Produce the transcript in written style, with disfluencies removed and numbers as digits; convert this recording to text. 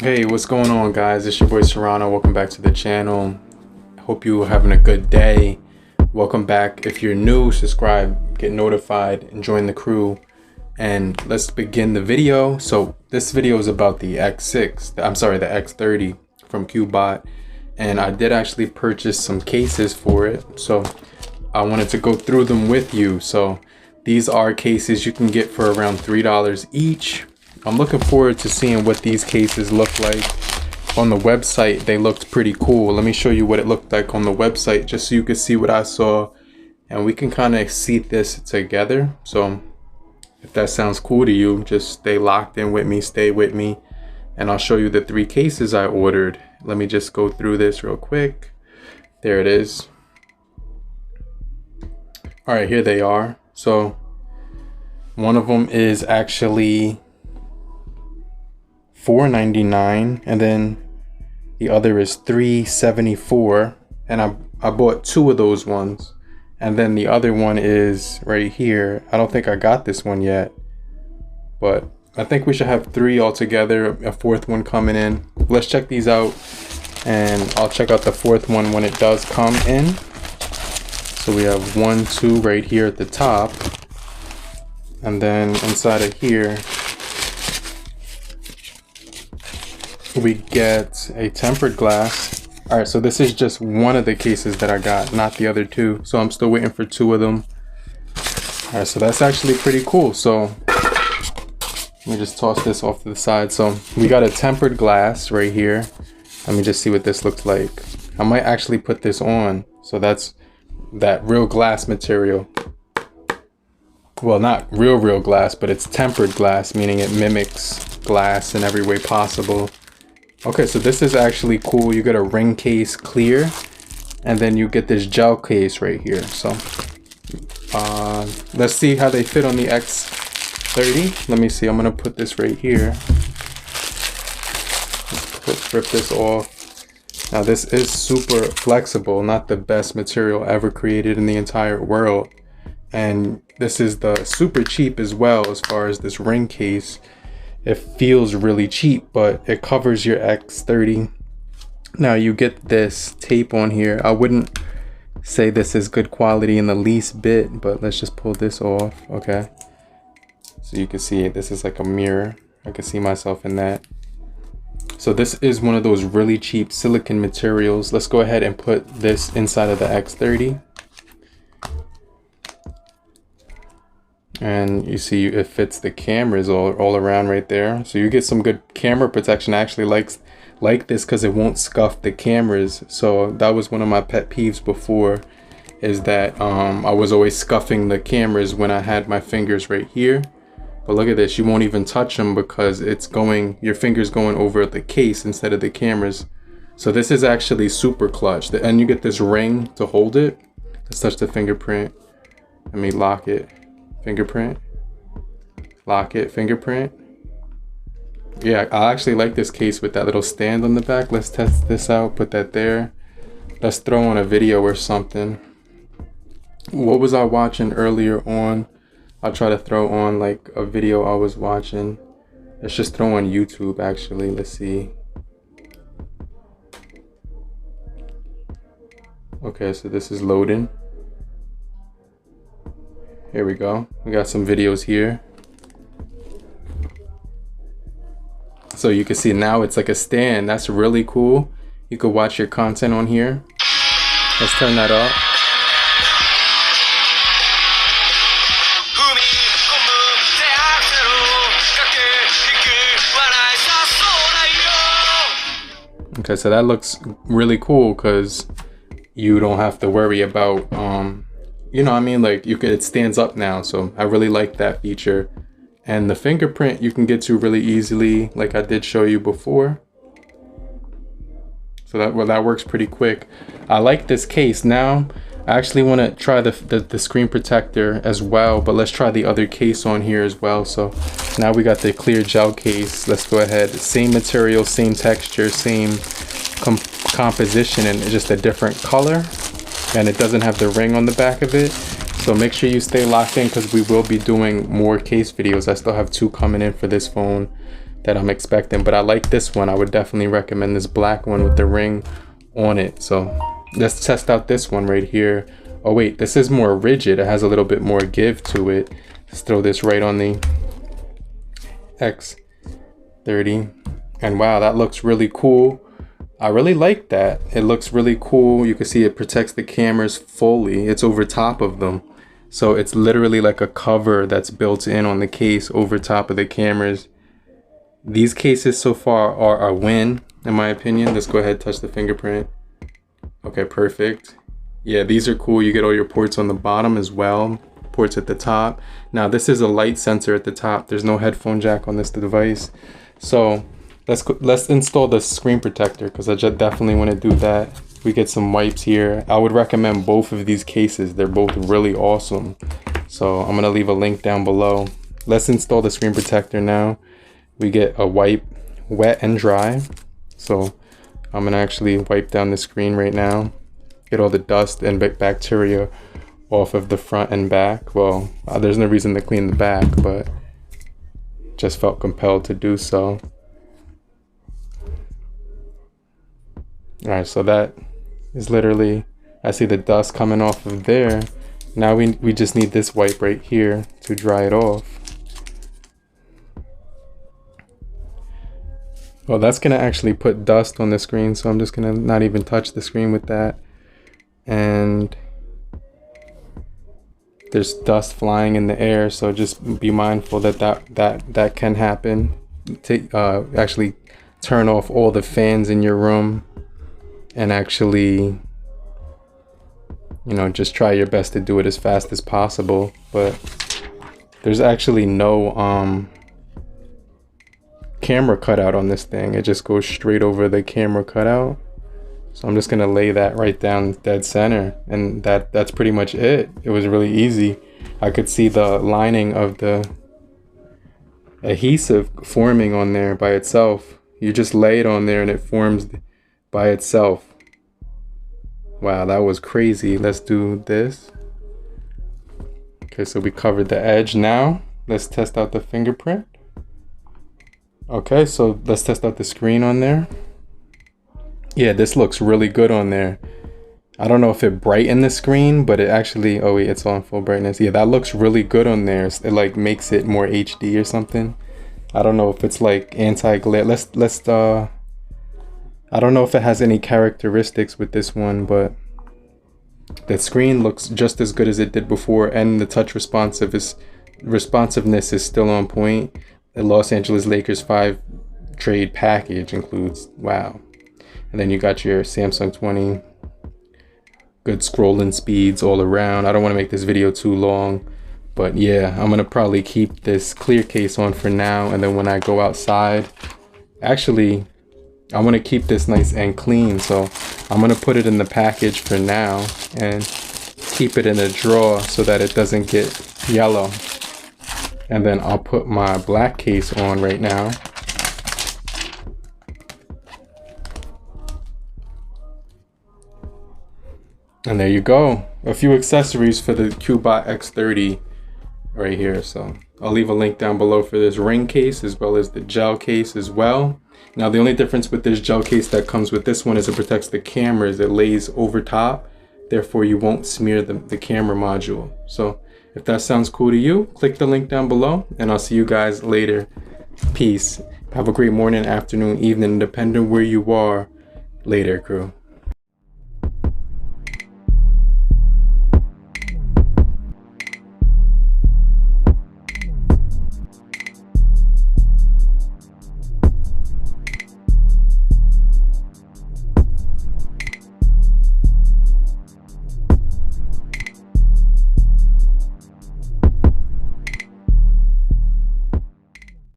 Hey, what's going on, guys? It's your boy Serrano. Welcome back to the channel. Hope you're having a good day. Welcome back. If you're new, subscribe, get notified, and join the crew. And let's begin the video. So this video is about the X30 from Cubot. And I did actually purchase some cases for it. So I wanted to go through them with you. So these are cases you can get for around $3 each. I'm looking forward to seeing what these cases look like. On the website, they looked pretty cool. Let me show you what it looked like on the website just so you can see what I saw. And we can kind of see this together. So if that sounds cool to you, just stay locked in with me, stay with me. And I'll show you the 3 cases I ordered. Let me just go through this real quick. There it is. All right, here they are. So one of them is actually $4.99 and then the other is $3.74, and I bought 2 of those ones, and then the other one is right here. I don't think I got this one yet, but I think we should have 3 altogether, a 4th one coming in. Let's check these out, and I'll check out the 4th one when it does come in. So we have 1, 2 right here at the top, and then inside of here we get a tempered glass. All right, so this is just one of the cases that I got, not the other 2. So I'm still waiting for 2 of them. All right, so that's actually pretty cool. So let me just toss this off to the side. So we got a tempered glass right here. Let me just see what this looks like. I might actually put this on. So that's that real glass material. Well, not real glass, but it's tempered glass, meaning it mimics glass in every way possible. Okay, so this is actually cool. You get a ring case clear, and then you get this gel case right here. So let's see how they fit on the X30. Let me see. I'm gonna put this right here. Rip this off. Now this is super flexible, not the best material ever created in the entire world. And this is the super cheap as well as far as this ring case. It feels really cheap, but it covers your X30. Now you get this tape on here. I wouldn't say this is good quality in the least bit, but let's just pull this off. Okay, so you can see it. This is like a mirror. I can see myself in that. So this is one of those really cheap silicone materials. Let's go ahead and put this inside of the X30. And you see it fits the cameras all around right there. So you get some good camera protection. I actually like this because it won't scuff the cameras. So that was one of my pet peeves before, is that I was always scuffing the cameras when I had my fingers right here. But look at this, you won't even touch them because it's going, your finger's going over the case instead of the cameras. So this is actually super clutch. And you get this ring to hold it. Let's touch the fingerprint. Let me lock it. Fingerprint, lock it, fingerprint. Yeah, I actually like this case with that little stand on the back. Let's test this out, put that there. Let's throw on a video or something. What was I watching earlier on? I'll try to throw on like a video I was watching. Let's just throw on YouTube actually. Let's see. Okay, so this is loading. Here we go. We got some videos here. So you can see now it's like a stand. That's really cool. You could watch your content on here. Let's turn that up. Okay, so that looks really cool because you don't have to worry about you know what I mean, like it stands up now. So I really like that feature. And the fingerprint you can get to really easily, like I did show you before. So that works pretty quick. I like this case. Now I actually want to try the screen protector as well, but let's try the other case on here as well. So now we got the clear gel case. Let's go ahead. Same material, same texture, same composition, and just a different color. And it doesn't have the ring on the back of it. So make sure you stay locked in because we will be doing more case videos. I still have 2 coming in for this phone. that I'm expecting. But I like this one. I would definitely recommend this black one with the ring on it. So let's test out this one right here. Oh wait, this is more rigid. It has a little bit more give to it. Let's throw this right on the X30. And wow, that looks really cool. I really like that. It looks really cool. You can see it protects the cameras fully. It's over top of them. So it's literally like a cover that's built in on the case over top of the cameras. These cases so far are a win, in my opinion. Let's go ahead and touch the fingerprint. Okay, perfect. Yeah, these are cool. You get all your ports on the bottom as well. Ports at the top. Now this is a light sensor at the top. There's no headphone jack on this device. So let's install the screen protector, because I just definitely want to do that. We get some wipes here. I would recommend both of these cases. They're both really awesome. So I'm gonna leave a link down below. Let's install the screen protector now. We get a wipe, wet and dry. So I'm gonna actually wipe down the screen right now. Get all the dust and bacteria off of the front and back. Well, there's no reason to clean the back, but just felt compelled to do so. All right, so that is literally, I see the dust coming off of there. Now we just need this wipe right here to dry it off. Well, that's gonna actually put dust on the screen, so I'm just gonna not even touch the screen with that. And there's dust flying in the air, so just be mindful that can happen. Actually turn off all the fans in your room, and actually, you know, just try your best to do it as fast as possible. But there's actually no camera cutout on this thing. It just goes straight over the camera cutout. So I'm just gonna lay that right down dead center, and that's pretty much it. It was really easy. I could see the lining of the adhesive forming on there by itself. You just lay it on there and it forms by itself. Wow, that was crazy. Let's do this. Okay, so we covered the edge. Now let's test out the fingerprint. Okay, so let's test out the screen on there. Yeah, this looks really good on there. I don't know if it brightened the screen, but it actually, oh wait, it's on full brightness. Yeah, that looks really good on there. It like makes it more HD or something. I don't know if it's like anti-glare. I don't know if it has any characteristics with this one, but the screen looks just as good as it did before, and the touch responsiveness is still on point. The Los Angeles Lakers 5 trade package includes, wow. And then you got your Samsung 20. Good scrolling speeds all around. I don't want to make this video too long, but yeah, I'm gonna probably keep this clear case on for now, and then when I go outside, actually I want to keep this nice and clean, so I'm gonna put it in the package for now and keep it in a drawer so that it doesn't get yellow. And then I'll put my black case on right now. And there you go. A few accessories for the Cubot X30 right here. So I'll leave a link down below for this ring case as well as the gel case as well. Now the only difference with this gel case that comes with this one is it protects the cameras. It lays over top. Therefore you won't smear the camera module. So if that sounds cool to you, click the link down below and I'll see you guys later. Peace. Have a great morning, afternoon, evening, depending where you are. Later, crew.